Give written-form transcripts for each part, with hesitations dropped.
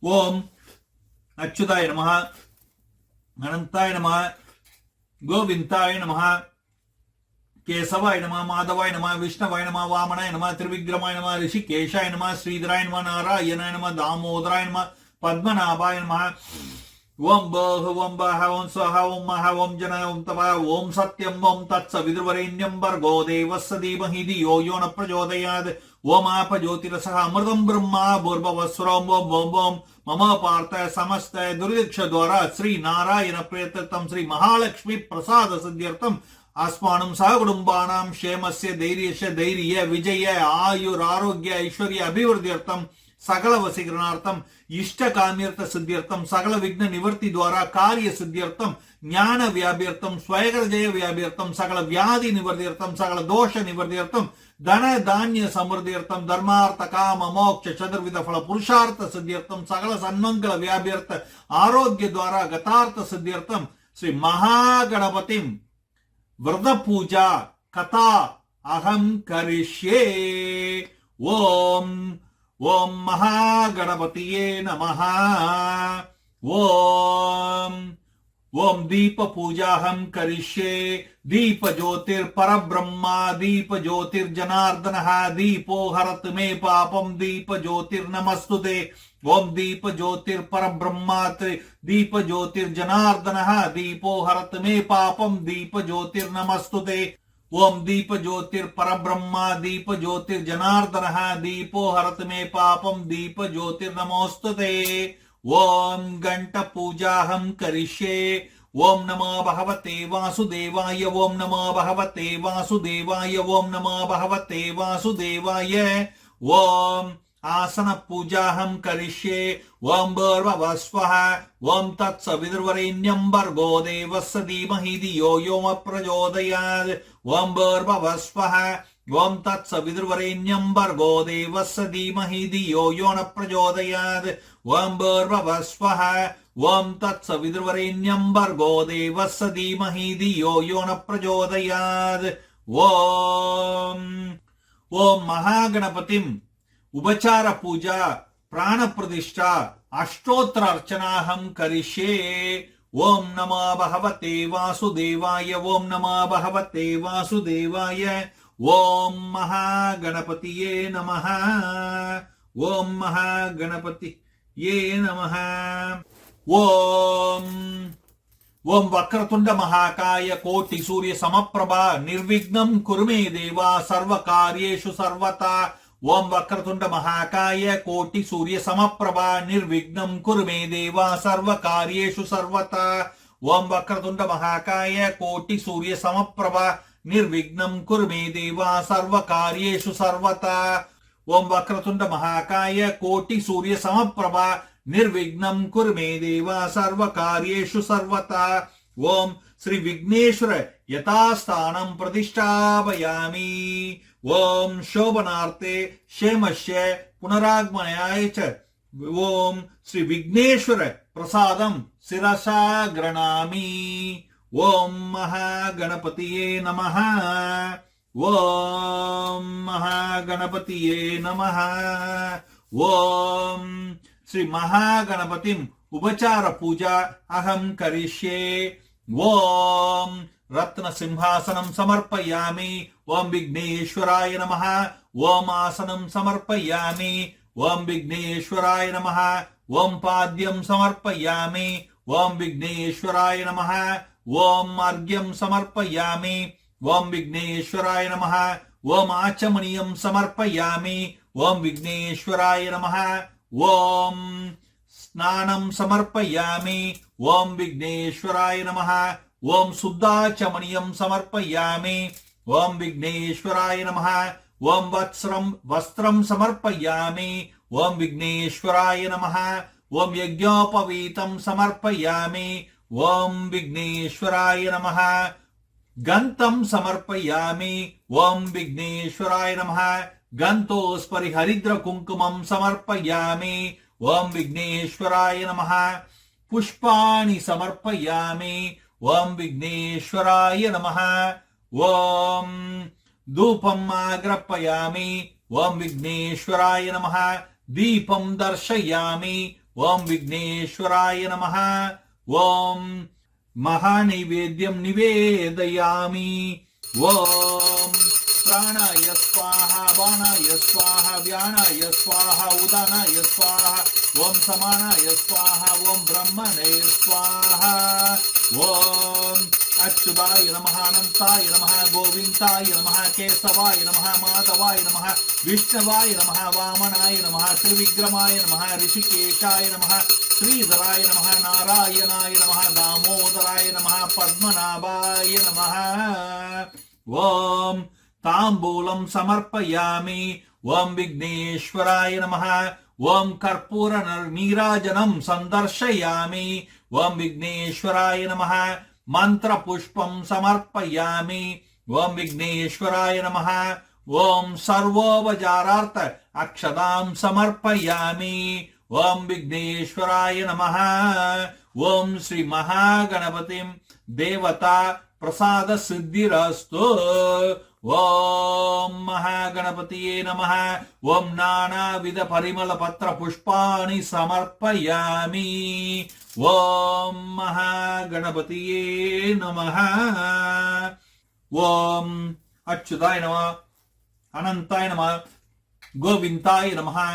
ओम अच्युताय नमः, अनंताय नमः, गोविंदाय नमः, केशवाय नमः, माधवाय नमः, विष्णवाय नमः, वामनाय नमः, त्रिविक्रमाय नमः, ऋषिकेशाय नमः, श्रीधराय नमः, नारायणाय नमः, दामोदराय नमः, पद्मनाभाय नमः। ओम बह ओम बह ओम स्वाहा ओम महा ओम जन ओम तपा ओम सत्यम ओम तत्सवितुर्वरेण्यं भर्गो देवस्य धीमहि धियो यो न प्रचोदयात्। ओम आप ज्योतिरसः अमृतं ब्रह्मा भूर्भुवस्वरं ओम ओम ओम मम पार्थ समस्त दुर्दिक्ष द्वारा श्री नारायण प्रेतम श्री महालक्ष्मी प्रसाद सिद्ध्यर्थम अस्मानं सह कुटुंबानां क्षेमस्य धैर्यस्य धैर्य विजय आयुरारोग्य ऐश्वर्य अभिवृद्ध्यर्थम सकल वशीकरणार्थम इष्ट काम्यर्थ सिद्ध्यर्थम सकल विघ्न निवर्ति द्वारा कार्य सिद्ध्यर्थम ज्ञान व्याप्यर्थम स्वयं जय व्याप्यर्थम सकल व्याधि निवर्त्यर्थम सकल दोष निवर्त्यर्थम धन धान्य समृद्ध्यर्थम धर्मार्थ काम मोक्ष चतुर्विध फल पुरुषार्थ सिद्ध्यर्थम सकल सन्मंगल व्याप्यर्थ आरोग्य द्वारा गतार्थ सिद्ध्यर्थम श्री महागणपतिम व्रत पूजा कथा अहम करिष्ये। ओम ओम महागणपतिये नमः। ओम ओम दीप पूजाहं करिष्ये। दीप ज्योतिर परब्रह्मा दीप ज्योतिर्जनार्दनः दीपो हरत मे पापम दीप ज्योतिर नमस्तुते। ओम दीप ज्योतिर परब्रह्मा दीप ज्योतिर्जनार्दनः दीपो हरत मे पापम दीप ज्योतिर नमस्तुते। ओम दीप ज्योतिर परब्रह्मा दीप ज्योतिर्जनार्दनः दीपो हरत मे पापम दीप ज्योतिर नमोस्तुते। ओम घंट पूजाहं करिष्ये। ओम नमो भगवते वासुदेवाय। ओम नमो भगवते वासुदेवाय। ओम नमो भगवते वासुदेवाय। ओम आसन पूजाहं करिष्ये। ओम भूर्भुवस्वः। ओम तत्सवितुर्वरेण्यं भर्गो देवस्य धीमहि धियो यो न प्रचोदयात्। ओम भूर्भुवस्वः। ओम तत्सवितुर्वरेण्यं भर्गो देवस्य धीमहि धियो यो न प्रचोदयात्। ओम भूर्भुवस्वः। ओम तत्सवितुर्वरेण्यं भर्गो देवस्य धीमहि धियो यो न प्रचोदयात्। ओम ओम महागणपतिम उपचार पूजा प्राण प्रतिष्ठा अष्टोत्तर अर्चनाहं करिष्ये। ओम नमो भगवते वासुदेवाय। ओम नमो भगवते वासुदेवाय। ओम महागणपतिये नमः। ओम महागणपतिये नमः। ओम ओम वक्रतुंड महाकाय कोटि सूर्य समप्रभा निर्विघ्नं कुरु मे देवा सर्व कार्येषु सर्वदा। ओम वक्रतुंड महाकाय कोटि सूर्य समप्रभा निर्विघ्नं कुरु मे देवा सर्व कार्येषु सर्वदा। ओम वक्रतुंड महाकाय कोटि सूर्य समप्रभा निर्विघ्नं कुरु मे देवा सर्व कार्येषु सर्वदा। ओम वक्रतुंड महाकाय कोटि सूर्य समप्रभा निर्विघ्नं कुरु मे देवा सर्व कार्येषु सर्वदा। ओम श्री विघ्नेश्वर यथास्थानं प्रतिष्ठापयामि। ओम शोभनार्थे क्षेमस्य पुनरागमनाय च ओम श्री विघ्नेश्वर प्रसादं शिरसा गृह्णामि। ओम महागणपतिये नमः। ओम महागणपतिये नमः। ओम श्री महागणपतिम उपचार पूजा अहं करिष्ये। ओम रत्न सिंहासनं समर्पयामि। ओम विघ्नेश्वराय नमः। ओम आसनं समर्पयामि। ओम विघ्नेश्वराय नमः। ओम पाद्यं समर्पयामि। ओम विघ्नेश्वराय नमः। ओम अर्घ्यं समर्पयामि। ओम विघ्नेश्वराय नमः। ओम आचमनीयं समर्पयामि। ओम विघ्नेश्वराय नमः। ओम स्नानं समर्पयामि। ओम विघ्नेश्वराय नमः। ओम शुद्धाचमनीयं समर्पयामि। ओम विघ्नेश्वराय नमः। ओम वस्त्रं समर्पयामि। ओम विघ्नेश्वराय नमः। ओम यज्ञोपवीतं समर्पयामि। ओम विघ्नेश्वराय नमः। गन्तं समर्पयामि। ओम विघ्नेश्वराय नमः। गन्धोस्परि हरिद्र कुंकुमं समर्पयामि। ओम विघ्नेश्वराय नमः। पुष्पाणि समर्पयामि। ओम विघ्नेश्वराय नमः। ओम धूपम् आग्रापयामि। ओम विघ्नेश्वराय नमः। दीपं दर्शयामि। ओम विघ्नेश्वराय नमः। ओम महानैवेद्यं निवेदयामि। ओम प्राणाय स्वाहा, बाणाय स्वाहा, व्यानाय स्वाहा, उदानाय स्वाहा, ओम समानाय स्वाहा, ओम ब्रह्मणे स्वाहा। ओम अच्युताय नमः, अनंताय नमः, गोविंदाय नमः, केशवाय नमः, माधवाय नमः, विष्णवाय नमः, वामनाय नमः, त्रिविक्रमाय नमः, ऋषिकेशाय नमः, श्रीधराय नमः, नारायणाय नमः, दामोदराय नमः, पद्मनाभाय नमः। ओम तांबूलं समर्पयामि। ओम विघ्नेश्वराय नमः। ओम कर्पूर नीराजनं संदर्शयामि। ओम विघ्नेश्वराय नमः। मंत्र पुष्पं समर्पयामि। ओम विघ्नेश्वराय नमः। ओम सर्वोपचारार्थ अक्षतां समर्पयामि। ओम विघ्नेश्वराय नमः। ओम श्री महागणपतिं देवता प्रसाद सिद्धिरस्तु। ओम महागणपतिये नमः। ओम नानाविध परिमल पत्र पुष्पाणि समर्पयामि। ओम महागणपतिये नमः। ओम अच्युताय नमः, अनंताय नमः, गोविंदाय नमः,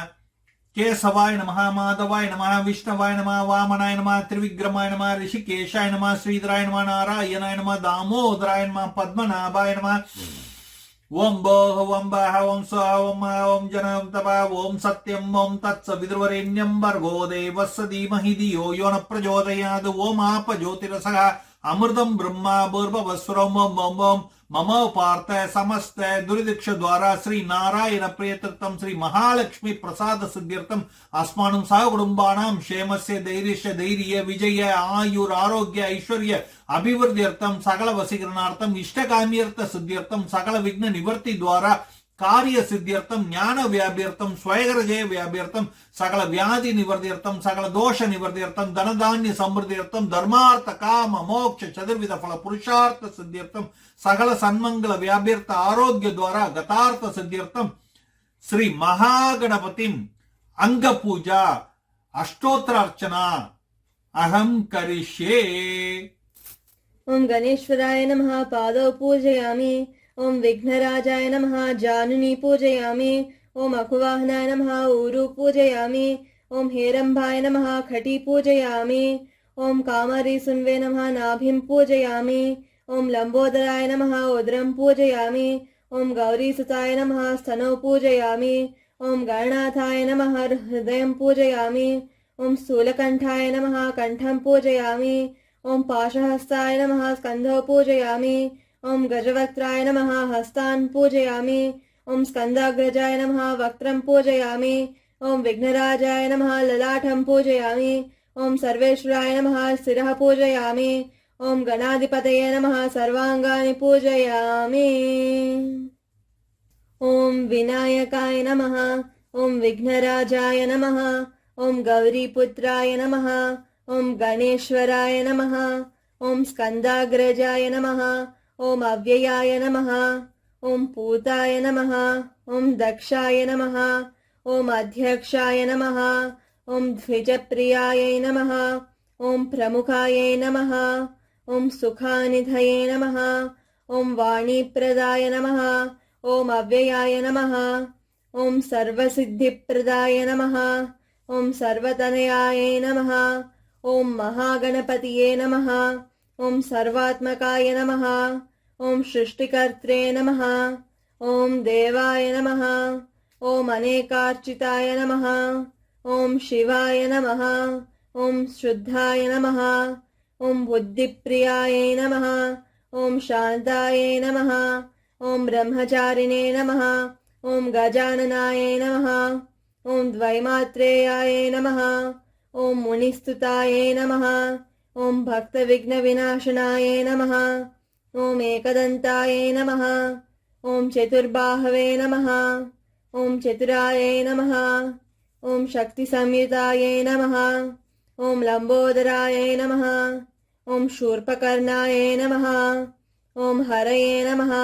केशवाय नमः, माधवाय नमः, विष्णवाय नमः, वामनाय नमः, त्रिविक्रमाय नमः, ऋषिकेशाय नमः, श्रीधराय नमः, नारायणाय नमः, दामोदराय नमः, पद्मनाभाय नमः। ओम भोः ओम भाः ओम स्वाहा ओम ओम जनम तपः ओम सत्यम ओम तत्सवितुर्वरेण्यं भर्गो देवस्य धीमहि धियो यो न प्रचोदयात्। ओम आप ज्योतिरसः अमृतं ब्रह्मा भूर्भुवस्वरम्। ओम ओम ओम मम पार्थ समस्त दुर्दिक्ष द्वारा श्री नारायण प्रियतीर्थम श्री महालक्ष्मी प्रसाद सिद्ध्यर्थम अस्मानं सह कुटुंबानां क्षेमस्य धैर्यस्य धैर्य विजय आयुर आरोग्य ऐश्वर्य अभिवृद्ध्यर्थम सकल वशीकरणार्थम इष्टकाम्यर्थ सिद्ध्यर्थम सकल विघ्न निवर्ति द्वारा कार्य सिद्ध्यर्थम ज्ञान व्याप्यर्थम स्वयं जय व्याप्यर्थम सकल व्याधि निवर्त्यर्थम सकल दोष निवर्त्यर्थम धन धान्य समृद्ध्यर्थम धर्मार्थ काम मोक्ष चतुर्विध फल पुरुषार्थ सिद्ध्यर्थम सकल सन्मंगल व्याप्यर्थ आरोग्य द्वारा गतार्थ सिद्ध्यर्थम श्री महागणपतिम अंग पूजा अष्टोत्तर अर्चना अहम करिष्ये। ओम गणेश्वराय नमः पादौ पूजयामि। ओम विघ्नराजाय नमः जानुनी पूजयामि। ओम अकुवाहनाय नमः ऊरु पूजयामि। ओम हेरंभाय नमः खटी पूजयामि। ओम कामरी सुन्वे नमः नाभिं पूजयामि। ओम लंबोदराय नमः उदरं पूजयामि। ओम गौरीसुताय नमः स्तनौ पूजयामि। ओम गणनाथाय नमः हृदयं पूजयामि। ओम स्थूलकंठाय नमः कंठं पूजयामि। ओम पाशहस्ताय नमः स्कन्धौ पूजयामि। ओम गजवक्त्राय नमः हस्तान् पूजयामि। ओम स्कन्दाग्रजाय नमः वक्त्रं पूजयामि। ओम विघ्नराजाय नमः ललाटं पूजयामि। ओम सर्वेश्वराय नमः शिरः पूजयामि। ओम गणाधिपतये नमः सर्वांगानि पूजयामि। ओम विनायकाय नमः। ओम विघ्नराजाय नमः। ओम गौरीपुत्राय नमः। ओम गणेश्वराय नमः। ओम स्कन्दाग्रजाय नमः। ओम अव्ययाय नमः। ओम पूताय नमः। ओम दक्षाय नमः। ओम अध्यक्षाय नमः। ओम द्विजप्रियाय नमः। ओम प्रमुखाय नमः। ओम सुखानिधये नमः। ओम वाणीप्रदाय नमः। ओम अव्ययाय नमः। ओम सर्वसिद्धिप्रदाय नमः। ओम सर्वतनयाय नमः। ओम महागणपतिये नमः। ओम सर्वात्मकाय नमः। ओम सृष्टिकर्त्रे नमः। ओम देवाय नमः। ओम अनेकार्चिताय नमः। ओम शिवाय नमः। ओम शुद्धाय नमः। ओम बुद्धिप्रियाय नमः। ओम शांताय नमः। ओम ब्रह्मचारिणे नमः। ओम गजाननाय नमः। ओम द्वैमात्रेयाय नमः। ओम मुनिस्तुताय नमः। ओम भक्त विघ्न विनाशनाय नमः। ओम एकदंताय नमः। ओम चतुर्बाहवे नमः। ओम चतुराय नमः। ओम शक्ति संयुताय नमः। ओम लंबोदराय नमः। ओम शूर्पकर्णाय नमः। ओम हरये नमः।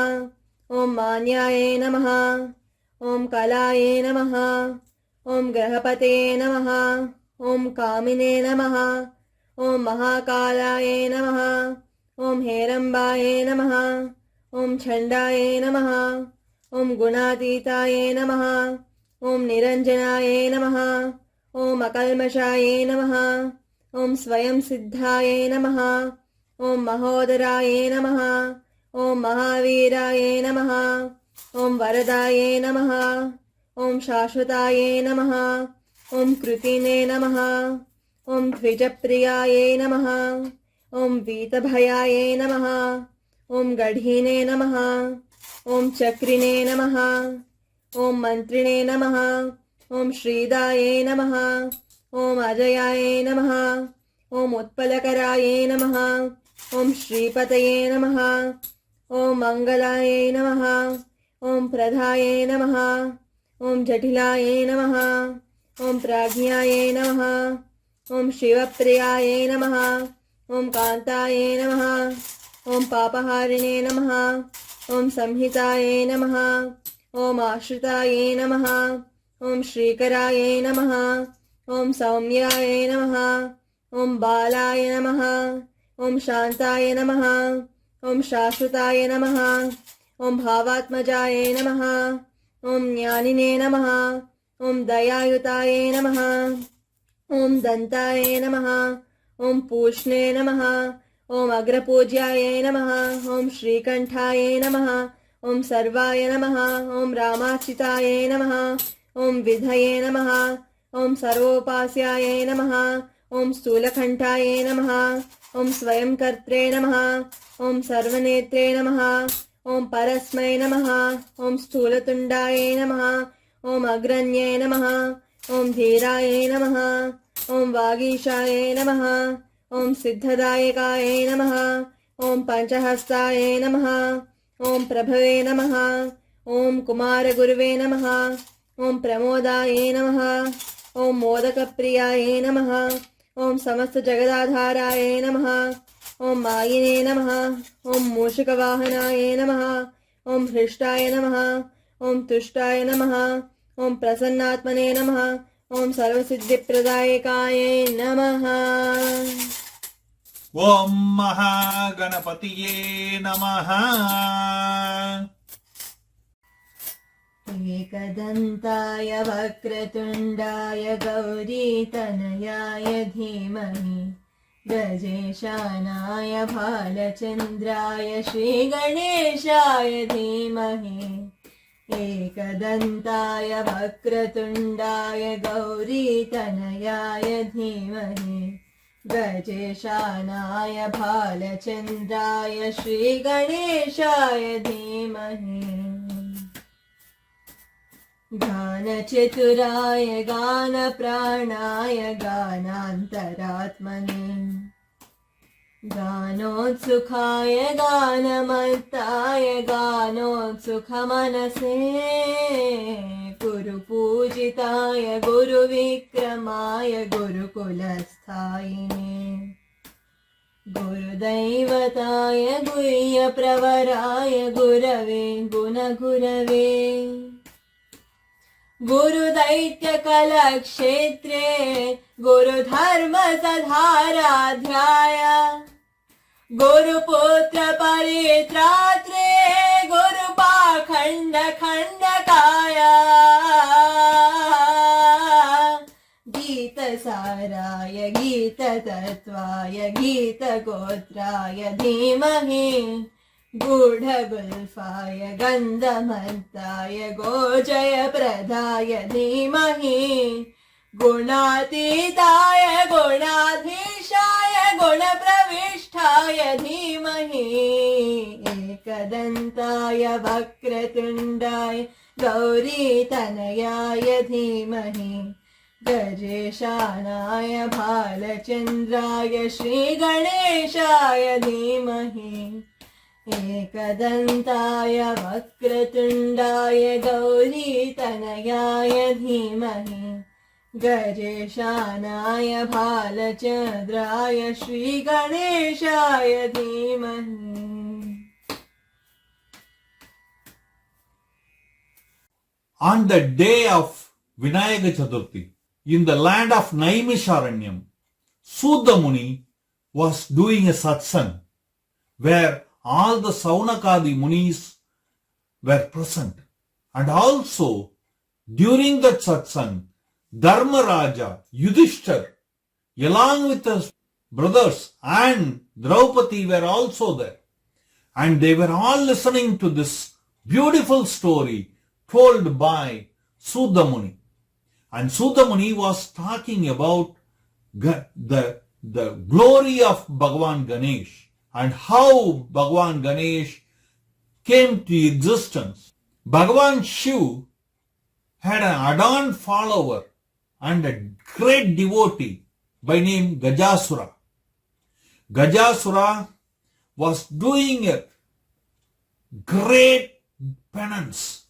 ओम मान्याय नमः। ओम कलाय नमः। ओम ग्रहपते नमः। ॐ कामिने नमः ॐ महाकालाय नमः ॐ हेरम्बाय नमः ॐ छण्डाय नमः ॐ गुणातीताय नमः ॐ निरञ्जनाय नमः ॐ अकल्मषाय नमः ॐ स्वयं सिद्धाय नमः ॐ महोदराय नमः ॐ महावीराय नमः ॐ वरदाय नमः ॐ शाश्वताय नमः ॐ कृतिने नमः ॐ द्विजप्रियाय नमः ॐ वीतभयाय नमः ॐ गढीने नमः ॐ चक्रिणे नमः ॐ मन्त्रिणे नमः ॐ श्रीदाय नमः ॐ अजयाय नमः ॐ उत्पलकराय नमः ॐ श्रीपतये नमः ॐ मङ्गलाय नमः ॐ प्रधाय नमः ॐ जटिलाय नमः ॐ प्राज्ञाय नमः ॐ शिवप्रियाय नमः ॐ कान्ताय नमः ॐ पापहारिणे नमः ॐ संहिताय नमः ॐ आश्रिताय नमः ॐ श्रीकराय नमः ॐ सौम्याय नमः ॐ बालाय नमः ॐ शान्ताय नमः ॐ शाश्वताय नमः ॐ भावात्मजाय नमः ॐ ज्ञानिने नमः ॐ दयायुताय नमः ॐ दन्ताय नमः ॐ पूष्णे नमः ॐ अग्रपूज्याय नमः ॐ श्रीकण्ठाय नमः ॐ सर्वाय नमः ॐ रामार्चिताय नमः ॐ विधये नमः ॐ सर्वोपास्याय नमः ॐ स्थूलकण्ठाय नमः ॐ स्वयंकर्त्रे नमः ॐ सर्वनेत्रे नमः ॐ परस्मै नमः ॐ स्थूलतुण्डाय नमः ॐ अग्रण्ये नमः ॐ धीराय नमः ॐ वागीशाय नमः ॐ सिद्धदायकाय नमः ॐ पञ्चहस्ताय नमः ॐ प्रभवे नमः ॐ कुमारगुरुवे नमः ॐ प्रमोदाय नमः ॐ मोदकप्रियाय नमः ॐ समस्तजगदाधाराय नमः ॐ मायिने नमः ॐ मूषिकवाहनाय नमः ॐ हृष्टाय नमः ॐ तुष्टाय नमः ॐ प्रसन्नात्मने नमः ॐ सर्वसिद्धिप्रदायकाय नमः। ॐ महागणपतिये नमः। एकदन्ताय वक्रतुण्डाय गौरीतनयाय धीमहि गजेशानाय भालचन्द्राय श्रीगणेशाय धीमहि एकदन्ताय वक्रतुण्डाय गौरीतनयाय धीमहि गजेशानाय भालचन्द्राय श्रीगणेशाय धीमहि गानचतुराय गानप्राणाय गानान्तरात्मने गानोत्सुखाय गानमत्ताय गानोत्सुखमनसे गुरुपूजिताय गुरुविक्रमाय गुरुकुलस्थायिने गुरुदैवताय गुह्यप्रवराय गुरवे गुणगुरवे गुरुदैत्यकलक्षेत्रे गुरुधर्मसधाराध्याय गुरुपुत्रपरित्रात्रे गुरुपाखण्डखण्डकाय गीतसाराय गीततत्त्वाय गीतगोत्राय धीमहि गूढगुल्फाय गन्धमन्ताय गोजयप्रदाय धीमहि गुणातीताय गुणाधीशाय गुणप्रविष्टाय धीमहि एकदन्ताय वक्रतुण्डाय गौरीतनयाय धीमहि गजेशानाय भालचन्द्राय श्रीगणेशाय धीमहि एकदन्ताय वक्रतुण्डाय गौरीतनयाय धीमहि गजेशानाय भालचन्द्राय श्रीगणेशाय धीमहि। On the day of Vinayaka Chaturthi, in the land of Naimisharanyam, Sudha Muni was doing a satsang where all the Saunakadi Munis were present. And also, during that satsang, Dharmaraja, Yudhishthir, along with his brothers and Draupadi were also there. And they were all listening to this beautiful story told by Sudha Muni. And Sudha Muni was talking about the glory of Bhagavan Ganesh and how Bhagavan Ganesh came to existence. Bhagavan Shiva had an adorned follower and a great devotee by name Gajasura. Gajasura was doing a great penance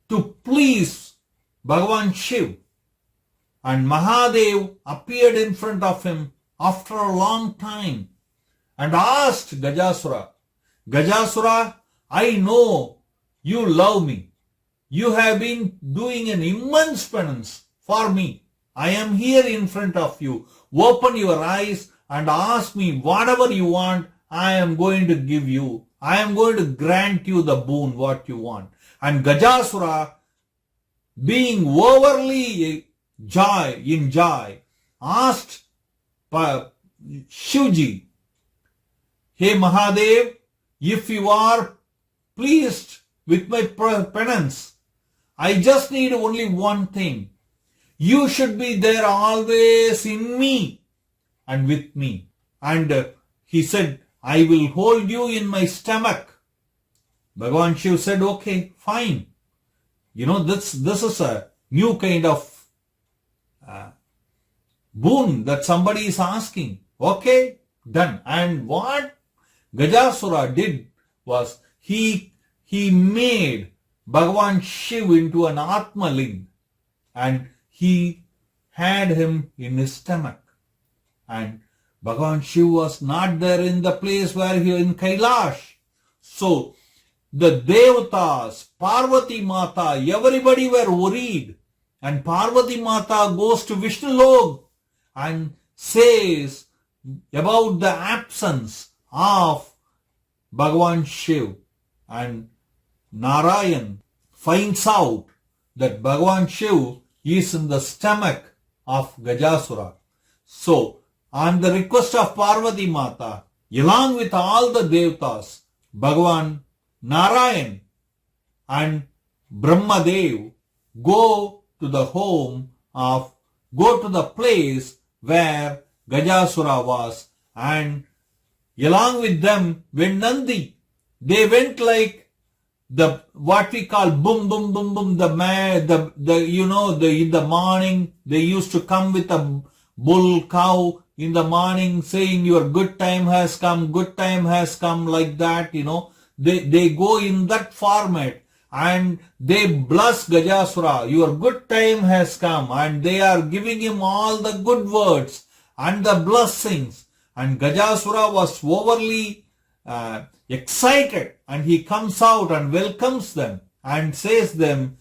to please Bhagavan Shiva, and Mahadev appeared in front of him after a long time and asked Gajasura, Gajasura, I know you love me. You have been doing an immense penance for me. I am here in front of you. Open your eyes and ask me whatever you want. I am going to give you. I am going to grant you the boon what you want. And Gajasura, being overly joy, asked Shivji, Hey Mahadev, if you are pleased with my penance, I just need only one thing. You should be there always in me and with me. And he said, I will hold you in my stomach. Bhagavan Shiva said, okay, fine. You know, this is a new kind of boon that somebody is asking. Okay, done. And what Gajasura did was he made Bhagavan Shiva into an Atmaling and he had him in his stomach. And Bhagavan Shiva was not there in the place where he was in Kailash. So the Devatas, Parvati Mata, everybody were worried. And Parvati Mata goes to Vishnu Lok and says about the absence of Bhagavan Shiva. And Narayan finds out that Bhagavan Shiva is in the stomach of Gajasura. So, on the request of Parvati Mata, along with all the Devatas, Bhagavan Narayan and Brahmadev go to the place where Gajasura was, and along with them went Nandi. They went like what we call boom boom boom boom, in the morning they used to come with a bull cow in the morning saying your good time has come, like that, they go in that format and they bless Gajasura, your good time has come, and they are giving him all the good words and the blessings. And Gajasura was overly excited, and he comes out and welcomes them and says them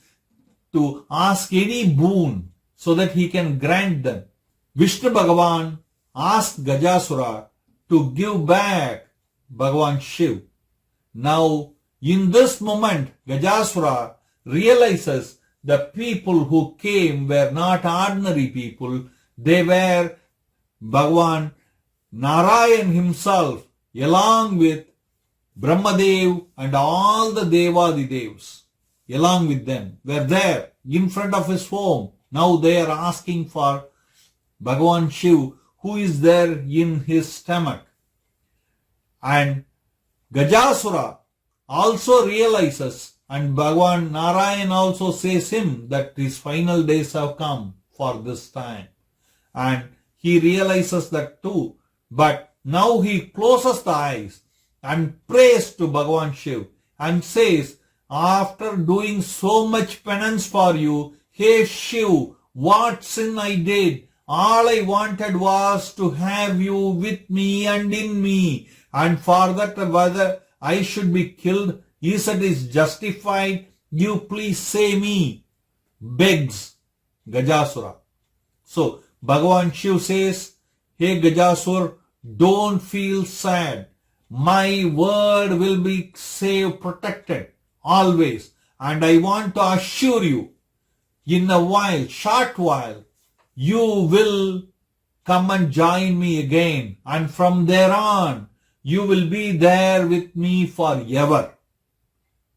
to ask any boon so that he can grant them. Vishnu Bhagavan asked Gajasura to give back Bhagavan Shiva. Now, in this moment, Gajasura realizes the people who came were not ordinary people. They were Bhagavan Narayan himself, along with Brahmadev and all the Devadidevs, along with them, were there in front of his home. Now they are asking for Bhagavan Shiva, who is there in his stomach. And Gajasura also realizes, and Bhagavan Narayan also says him that his final days have come for this time. And he realizes that too. But now he closes the eyes and prays to Bhagavan Shiva and says, after doing so much penance for you, hey Shiva, what sin I did? All I wanted was to have you with me and in me. And for that, whether I should be killed, is it justified? You please say me, begs Gajasura. So Bhagavan Shiv says, hey Gajasur, don't feel sad. My word will be safe, protected always. And I want to assure you, in a while, short while, you will come and join me again. And from there on, you will be there with me forever,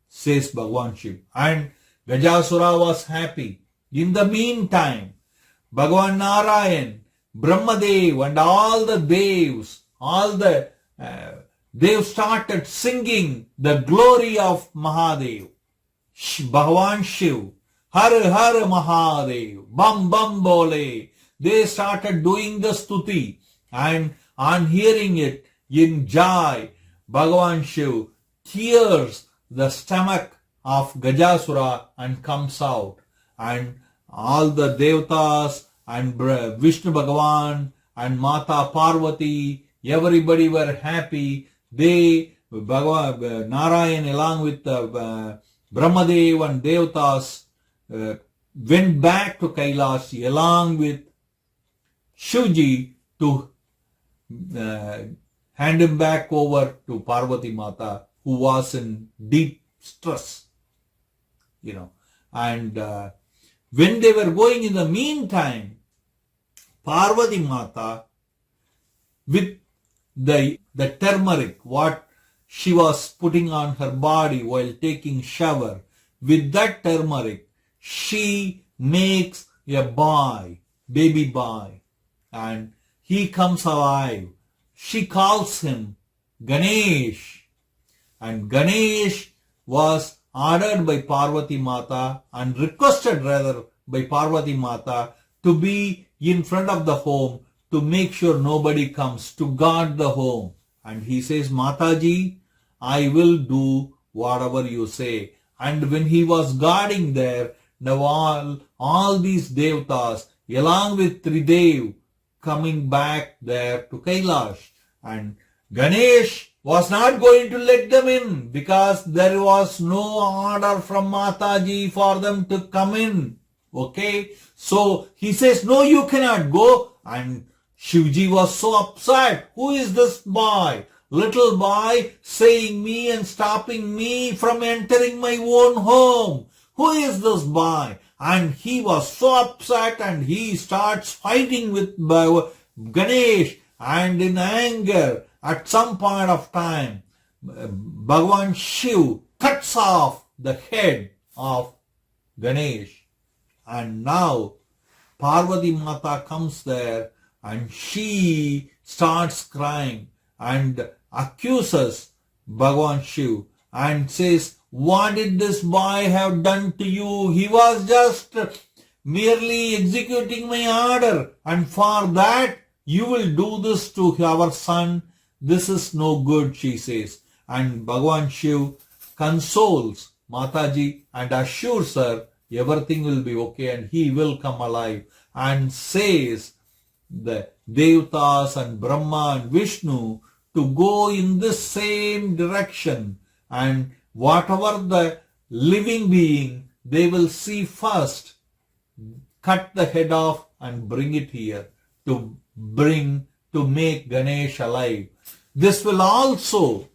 says Bhagavan Shiv. And Gajasura was happy. In the meantime, Bhagavan Narayan, Brahmadev and all the devs, they started singing the glory of Mahadev. Bhagavan Shiv, Har Har Mahadev, Bam Bam Bole. They started doing the stuti, and on hearing it in joy, Bhagavan Shiv tears the stomach of Gajasura and comes out, and all the Devatas and Vishnu Bhagavan and Mata Parvati, everybody were happy. They, Bhagavan Narayan along with Brahmadev and Devatas went back to Kailash along with Shivji to hand him back over to Parvati Mata, who was in deep stress, and when they were going in the meantime, Parvati Mata, with the turmeric, what she was putting on her body while taking shower, with that turmeric, she makes a boy, baby boy, and he comes alive. She calls him Ganesh, and Ganesh was ordered by Parvati Mata and requested rather by Parvati Mata to be in front of the home to make sure nobody comes, to guard the home. And he says, Mataji, I will do whatever you say. And when he was guarding there, now all these Devatas, along with Tridev, coming back there to Kailash. And Ganesh was not going to let them in because there was no order from Mataji for them to come in. Okay? So he says, no, you cannot go. And Shivji was so upset. Who is this boy? Little boy saying me and stopping me from entering my own home. Who is this boy? And he was so upset and he starts fighting with Ganesh, and in anger at some point of time Bhagavan Shiv cuts off the head of Ganesh, and now Parvati Mata comes there and she starts crying and accuses Bhagavan Shiv and says, what did this boy have done to you? He was just merely executing my order, and for that you will do this to our son. This is no good, she says. And Bhagavan Shiv consoles Mataji and assures her everything will be okay and he will come alive, and says the Devatas and Brahma and Vishnu to go in the same direction, and whatever the living being they will see first, cut the head off and bring it here to make Ganesh alive. This will also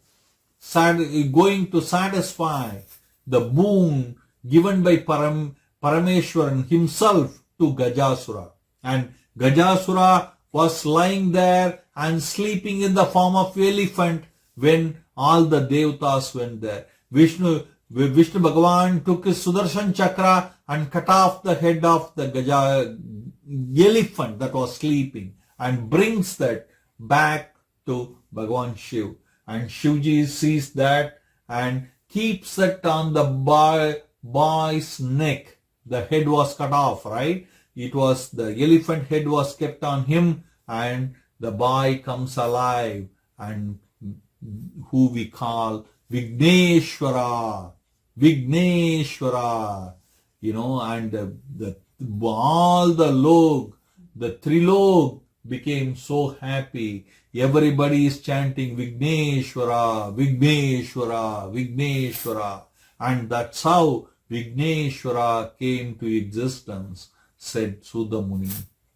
going to satisfy the boon given by Parameshwaran himself to Gajasura. And Gajasura was lying there and sleeping in the form of elephant when all the Devatas went there. Vishnu Bhagavan took his Sudarshan Chakra and cut off the head of the elephant that was sleeping and brings that back to Bhagavan Shiv. And Shivji sees that and keeps it on the boy's neck. The head was cut off, right? It was the elephant head was kept on him, and the boy comes alive, and who we call Vigneshwara, and all the log, the Trilog became so happy. Everybody is chanting Vigneshwara, Vigneshwara, Vigneshwara, and that's how Vigneshwara came to existence, said Sudha Muni.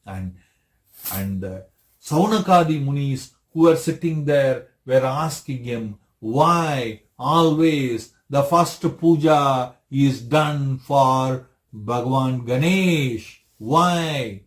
And the Saunakadi Munis who were sitting there were asking him why always the first puja is done for Bhagavan Ganesh. Why?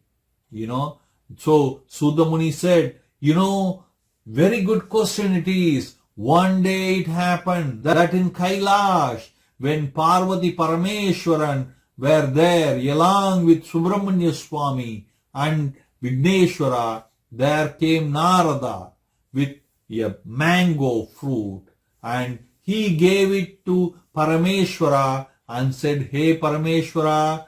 So Sudha Muni said, very good question it is. One day it happened that in Kailash, when Parvati Parameshwaran were there along with Subramanya Swami and Vigneshwara, there came Narada with a mango fruit and he gave it to Parameshwara and said, hey Parameshwara,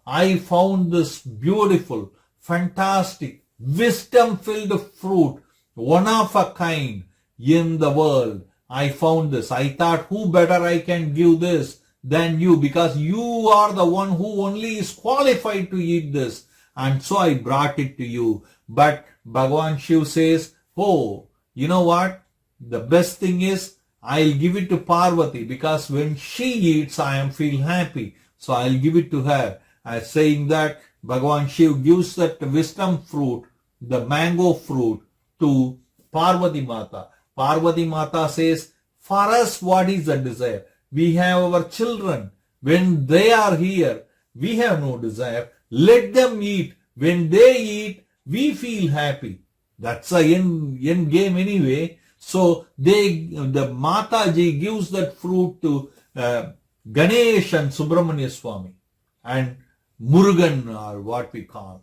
I found this beautiful, fantastic, wisdom-filled fruit, one of a kind in the world. I found this. I thought, who better I can give this than you, because you are the one who only is qualified to eat this. And so I brought it to you. But Bhagavan Shiv says, oh, you know what? The best thing is, I'll give it to Parvati, because when she eats, I feel happy. So I'll give it to her. As saying that, Bhagavan Shiv gives that wisdom fruit, the mango fruit, to Parvati Mata. Parvati Mata says, for us, what is the desire? We have our children. When they are here, we have no desire. Let them eat. When they eat, we feel happy. That's the end game anyway. So the Mataji gives that fruit to Ganesh and Subramanya Swami and Murugan, or what we call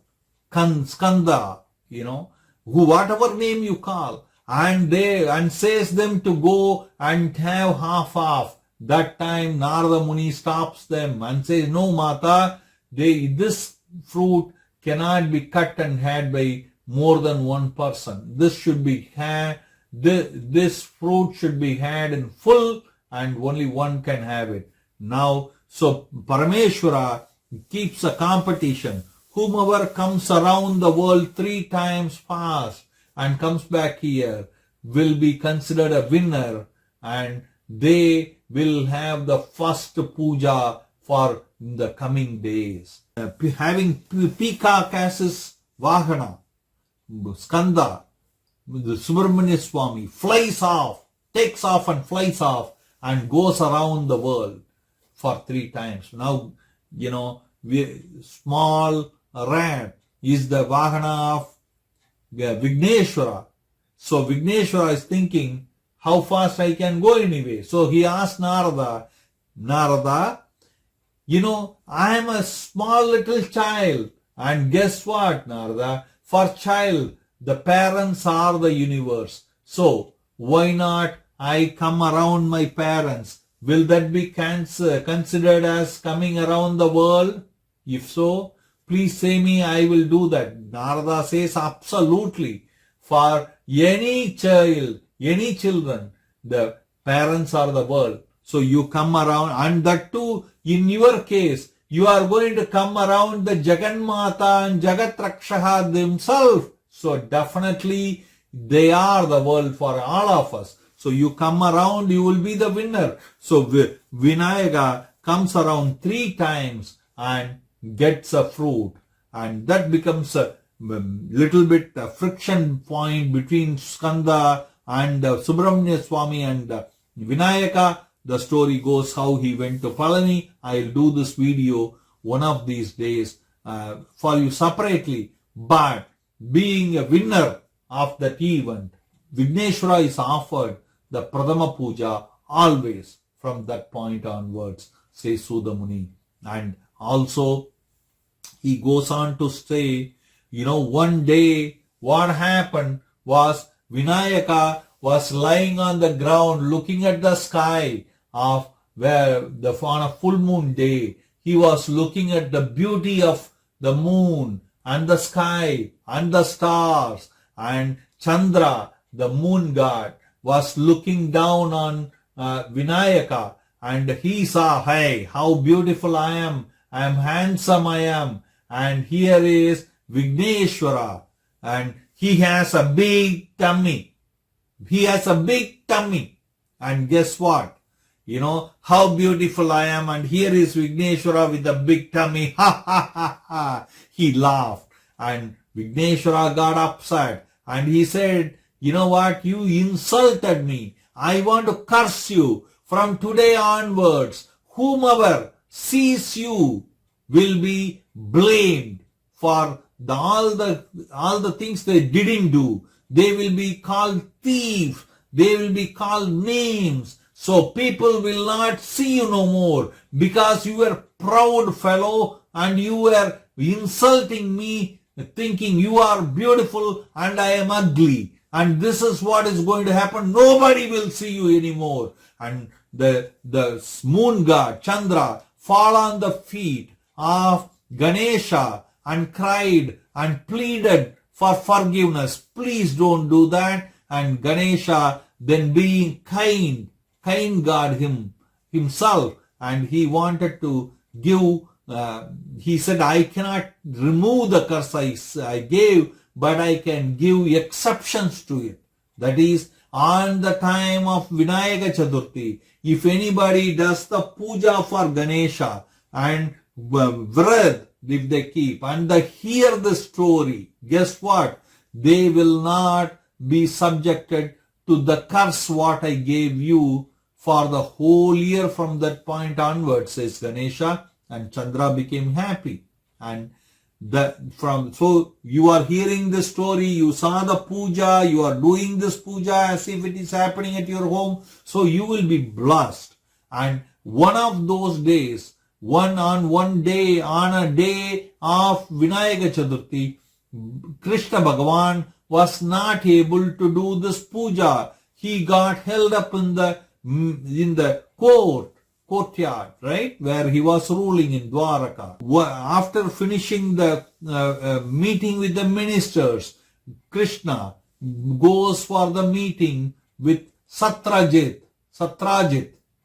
Skanda, who whatever name you call, and says them to go and have half. That time Narada Muni stops them and says, no Mata, this fruit cannot be cut and had by more than one person. This fruit should be had in full and only one can have it. Now, so Parameshwara keeps a competition. Whomever comes around the world 3 times fast and comes back here will be considered a winner, and they will have the first puja for the coming days. Having peacock as his vahana, Skanda, the Subramanya Swami takes off and flies off and goes around the world for 3 times. Now, small rat is the vahana of Vigneshwara. So Vigneshwara is thinking, how fast I can go anyway. So he asked Narada, I am a small little child. And guess what, Narada? For child, the parents are the universe. So why not I come around my parents? Will that be considered as coming around the world? If so, please say me, I will do that. Narada says, absolutely. For any child, any children, the parents are the world. So you come around, and that too, in your case, you are going to come around the Jagannatha and Jagat Rakshaha themselves. So definitely they are the world for all of us. So you come around, you will be the winner. So Vinayaka comes around 3 times and gets a fruit. And that becomes a little bit a friction point between Skanda and Subramanya Swami and Vinayaka. The story goes how he went to Palani. I'll do this video one of these days for you separately. But being a winner of that event, Vigneshwara is offered the Pradama Puja always from that point onwards, says Sudha Muni. And also he goes on to say, one day what happened was Vinayaka was lying on the ground looking at the sky on a full moon day. He was looking at the beauty of the moon and the sky and the stars, and Chandra, the moon god, was looking down on Vinayaka, and he saw, hey, how beautiful I am handsome I am, and here is Vigneshwara, and he has a big tummy. And guess what? How beautiful I am, and here is Vigneshwara with a big tummy. Ha ha ha ha. He laughed And Vigneshwara got upset and he said, you know what, you insulted me. I want to curse you. From today onwards, whomever sees you will be blamed for all the things they didn't do. They will be called thieves. They will be called names. So people will not see you no more because you were proud fellow and you were insulting me, thinking you are beautiful and I am ugly. And this is what is going to happen. Nobody will see you anymore. And the moon god, Chandra, fall on the feet of Ganesha and cried and pleaded for forgiveness. Please don't do that. And Ganesha, then being kind God himself, and he wanted to give, he said, I cannot remove the curse I gave, but I can give exceptions to it. That is, on the time of Vinayaka Chaturthi, if anybody does the puja for Ganesha and Vrat, if they keep, and they hear the story, guess what? They will not be subjected to the curse what I gave you for the whole year from that point onwards, says Ganesha, and Chandra became happy. And so you are hearing the story, you saw the puja, you are doing this puja as if it is happening at your home, so you will be blessed. And one of those days, on a day of Vinayaka Chaturthi, Krishna Bhagavan was not able to do this puja. He got held up in the courtyard, right, where he was ruling in Dwaraka. After finishing the meeting with the ministers, Krishna goes for the meeting with Satrajit,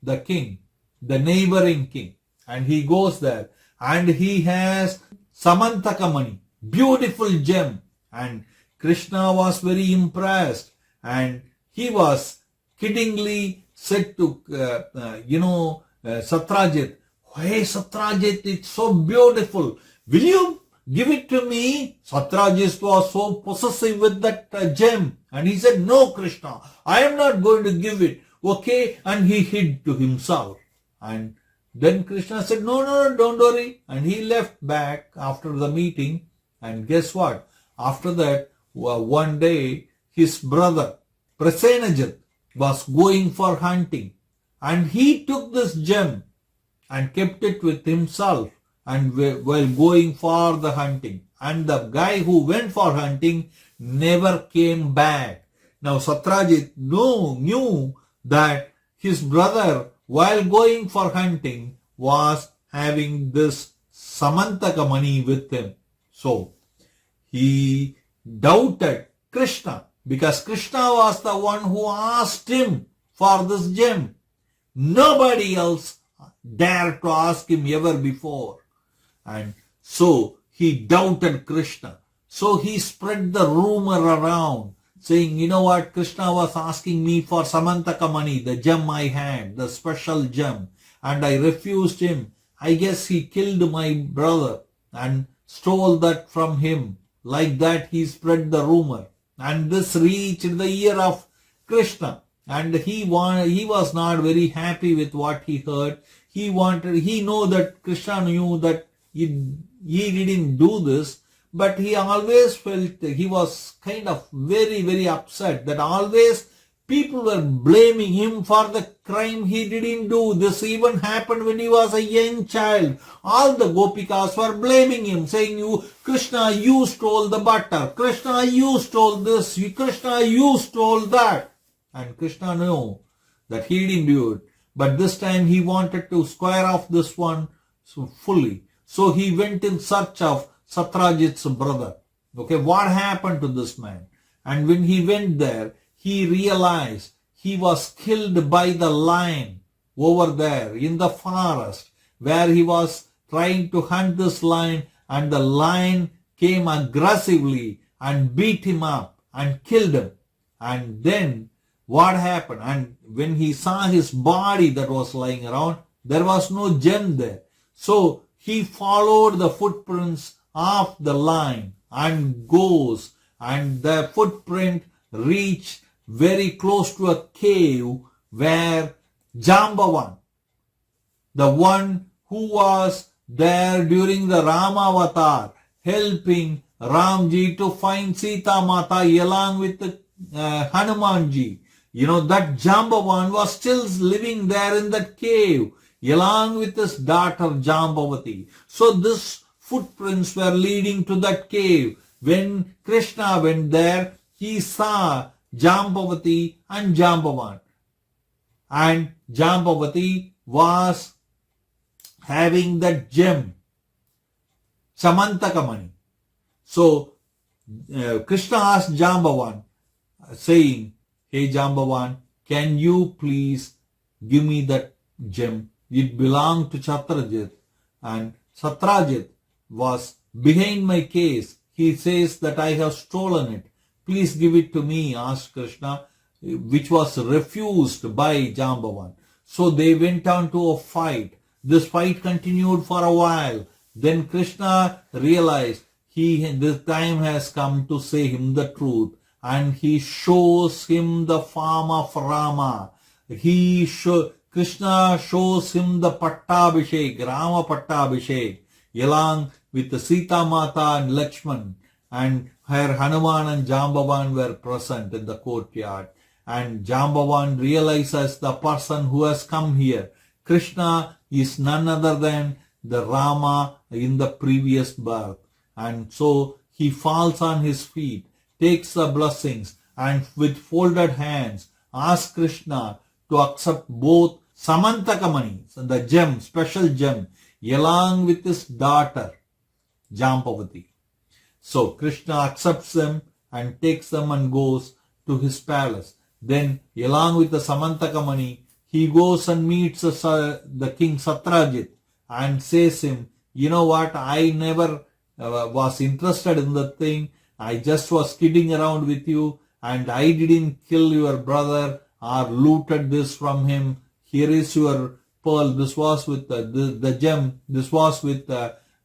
the king, the neighboring king. And he goes there and he has Syamantaka money, beautiful gem. And Krishna was very impressed and he was kiddingly said to, Satrajit, hey Satrajit, it's so beautiful. Will you give it to me? Satrajit was so possessive with that gem. And he said, no, Krishna, I am not going to give it. Okay. And he hid to himself. And then Krishna said, no, don't worry. And he left back after the meeting. And guess what? After that, one day, his brother, Prasenajit, was going for hunting. And he took this gem and kept it with himself and while going for the hunting. And the guy who went for hunting never came back. Now Satrajit knew that his brother, while going for hunting, was having this Syamantaka money with him. So he doubted Krishna because Krishna was the one who asked him for this gem. Nobody else dared to ask him ever before. And so he doubted Krishna. So he spread the rumor around saying, you know what, Krishna was asking me for Syamantaka money, the gem I had, the special gem, and I refused him. I guess he killed my brother and stole that from him. Like that he spread the rumor. And this reached the ear of Krishna. And he was not very happy with what he heard. He knew that Krishna knew that he didn't do this, but he always felt he was kind of very, very upset that always people were blaming him for the crime he didn't do. This even happened when he was a young child. All the gopikas were blaming him, saying, Krishna, you stole the butter. Krishna, you stole this. Krishna, you stole that. And Krishna knew that he didn't do it. But this time he wanted to square off this one fully. So he went in search of Satrajit's brother. Okay, what happened to this man? And when he went there, he realized he was killed by the lion over there in the forest where he was trying to hunt this lion, and the lion came aggressively and beat him up and killed him. And then what happened? And when he saw his body that was lying around, there was no gem there. So he followed the footprints of the lion and goes, and the footprint reached very close to a cave where Jambavan, the one who was there during the Rama avatar, helping Ramji to find Sita Mata along with Hanumanji. That Jambavan was still living there in that cave along with his daughter Jambavati. So these footprints were leading to that cave. When Krishna went there, he saw Jambavati and Jambavan. And Jambavati was having that gem, Syamantaka mani. So Krishna asked Jambavan, saying, "Hey Jambavan, can you please give me that gem? It belonged to Satrajit, and Satrajit was behind my case. He says that I have stolen it. Please give it to me," asked Krishna, which was refused by Jambavan. So they went on to a fight. This fight continued for a while. Then Krishna realized this time has come to say him the truth, and he shows him the form of Rama. Krishna shows him the Pattabhishek, Rama Pattabhishek, along with Sita Mata and Lakshman, and her Hanuman and Jambavan were present in the courtyard. And Jambavan realizes the person who has come here, Krishna, is none other than the Rama in the previous birth. And so he falls on his feet, takes the blessings, and with folded hands asks Krishna to accept both Syamantaka mani, the gem, special gem, along with his daughter Jambavati. So Krishna accepts them and takes them and goes to his palace. Then, along with the Syamantaka mani, he goes and meets the king Satrajit and says him, "You know what, I never was interested in the thing. I just was kidding around with you, and I didn't kill your brother or looted this from him. Here is your pearl. This was with the gem. This was with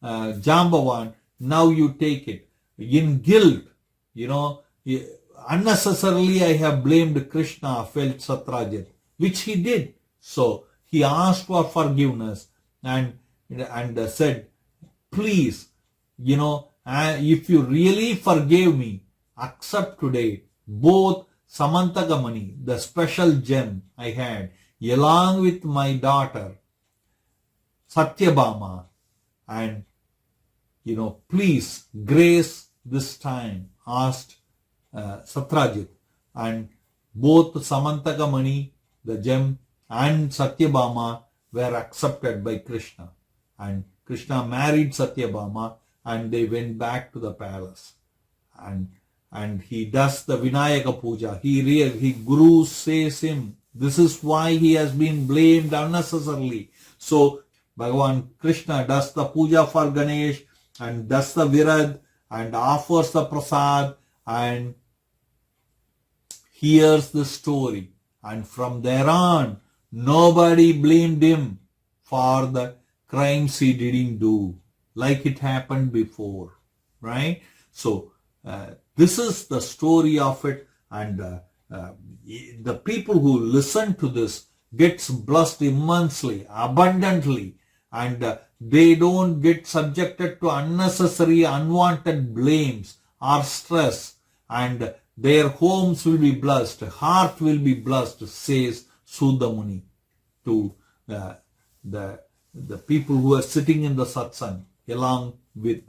Jambavan. Now you take it." In guilt, unnecessarily I have blamed Krishna, felt Satrajit, which he did. So he asked for forgiveness and said, "Please, if you really forgave me, accept today both Syamantaka mani, the special gem I had, along with my daughter Satyabhama, and please grace this time," asked Satrajit. And both Syamantaka mani, the gem, and Satyabhama were accepted by Krishna. And Krishna married Satyabhama, and they went back to the palace. And he does the Vinayaka Puja. Guru says him, this is why he has been blamed unnecessarily. So Bhagavan Krishna does the puja for Ganesh and does the virad and offers the prasad and hears the story. And from there on, nobody blamed him for the crimes he didn't do, like it happened before, right? So this is the story of it, and the people who listen to this gets blessed immensely, abundantly, and they don't get subjected to unnecessary, unwanted blames or stress, and their homes will be blessed, heart will be blessed, says Sudha Muni to the people who are sitting in the satsang, along with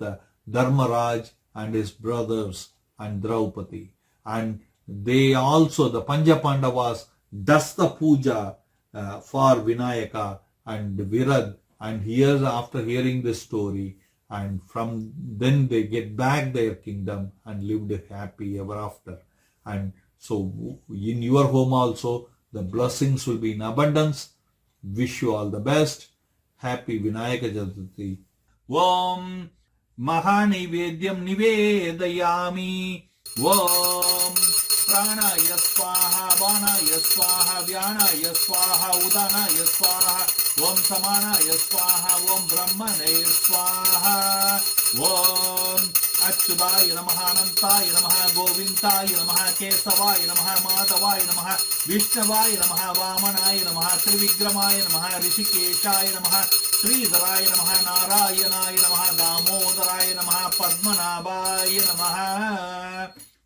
Dharmaraj and his brothers and Draupadi. And they also, the Panja Pandavas, does the puja for Vinayaka and Virad, and hears after hearing this story, and from then they get back their kingdom and lived happy ever after. And so in your home also, the blessings will be in abundance. Wish you all the best. Happy Vinayaka Chaturthi. Om Mahanivedyam Nivedayami. Om Pranaya Swaha, Vanaya Swaha, Vyanaya Swaha, Udanaya Swaha, Om Samanaya Swaha, Om Brahmanaya Swaha, Om अच्युताय नमः अनंताय नमः गोविंदाय नमः केशवाय नमः माधवाय नमः विष्णवाय नमः वामनाय नमः त्रिविक्रमाय नमः ऋषिकेशाय नमः श्रीधराय नमः नारायणाय नमः दामोदराय नमः पद्मनाभाय नमः।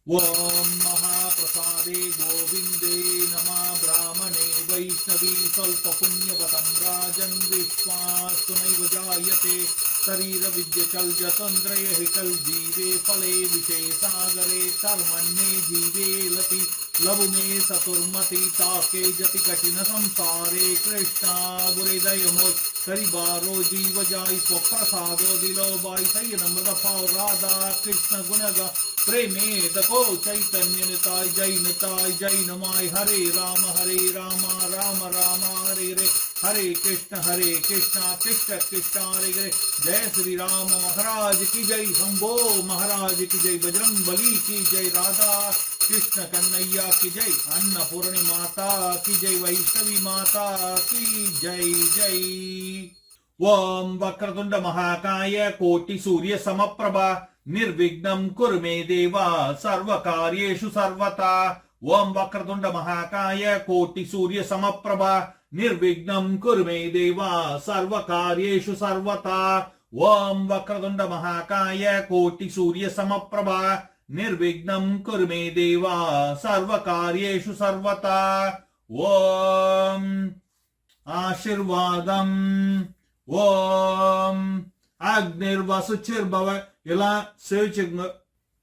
ओम महाप्रसादे गोविंदे नमः। ब्राह्मणे वैष्णवी स्वल्प पुण्यवतं राजन् विश्वास्तु नैव जायते शरीर विद्य कल जतंद्रय कल जीवे फले विशेषागरे कर्मण्ये जीवे लति लवुने सतुर्मति ताके जति कठिन संसारे कृष्णा बुरेदय मोच करिबारो जीव जाय स्वप्रसादो दिलो बाई सय नम्रत पाव राधा कृष्ण गुणगा प्रेमे दको चैतन्य निताय जय निताय जय नमाय हरे राम राम राम हरे रे हरे कृष्ण कृष्ण कृष्ण हरे हरे। जय श्री राम महाराज की जय। शंभो महाराज की जय। बजरंग बली की जय। राधा कृष्ण कन्हैया की जय। अन्नपूर्णी माता की जय। वैष्णवी माता की जय जय। ओम वक्रतुंड महाकाय कोटि सूर्य समप्रभा निर्विघ्नं कुरु मे देवा सर्वकार्येषु सर्वदा। ओम वक्रतुंड महाकाय कोटि सूर्य समप्रभा निर्विघ्नं कुरु मे देवा सर्वकार्येषु सर्वदा। ओम वक्रतुंड महाकाय कोटि सूर्य समप्रभा निर्विघ्नं कुरु मे देवा सर्वकार्येषु सर्वदा। ओम आशीर्वादम् ओम अग्निर्वसुचिर्भव ఇలా సేవ్ చేయండి.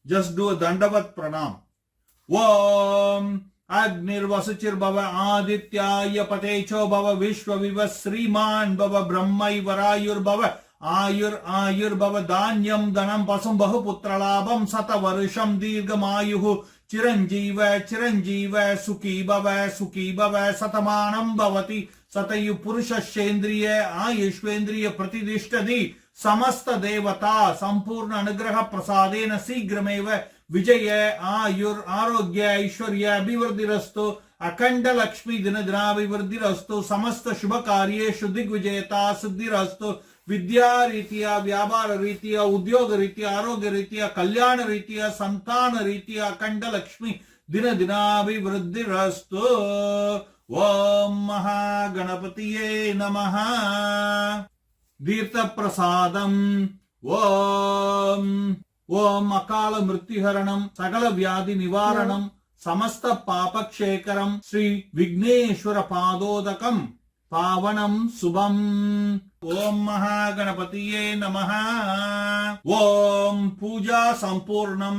Just do దండవత్ Pranam. ఓం अग्निर्वसुचिर्भव आदित्याय पतेचो भव विश्वविव श्रीमान् भव ब्रह्मैवरायुर्भव आयुर्भव धान्यं धनं पशुं बहुपुत्रलाभं शतवर्षं दीर्घमायुः चिरंजीव चिरंजीव सुखी भव शतमानं भवति सतयु पुरुषेन्द्रिय आयुष्वेन्द्रिय प्रतिष्ठति समस्त देवता संपूर्ण अनुग्रह प्रसादेन शीघ्रमेव विजय आयुर आरोग्य ऐश्वर्य अभिवृद्धिरस्तु अखंड लक्ष्मी दिन दिनाभिवृद्धिरस्तु समस्त शुभ कार्येषु दिग्विजयता सिद्धिरस्तु विद्या रीत्या व्यापार रीत्या उद्योग रीत्या आरोग्य रीत्या कल्याण रीत्या संतान रीत्या अखंड लक्ष्मी दिन दिनाभिवृद्धिरस्तु। ओम महागणपतिये नमः। तीर्थ प्रसादम ओम ओम अकाल मृत्युहरणम सकल व्याधि निवारणम समस्त पापक्षेकरम श्री विघ्नेश्वर पादोदकम पावनम शुभम। ओम महागणपतिये नमः। ओम पूजा संपूर्णम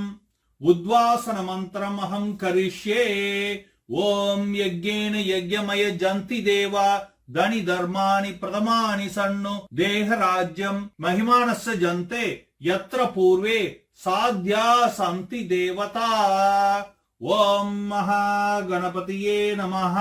उद्वासन मंत्रम अहं करिष्ये। ओम यज्ञेन यज्ञमय जंति देवा धनि धर्माणि प्रथमानि सन्नु देह राज्यं महिमानस्य जन्ते यत्र पूर्वे साध्या सन्ति देवता। ओम महागणपतिये नमः।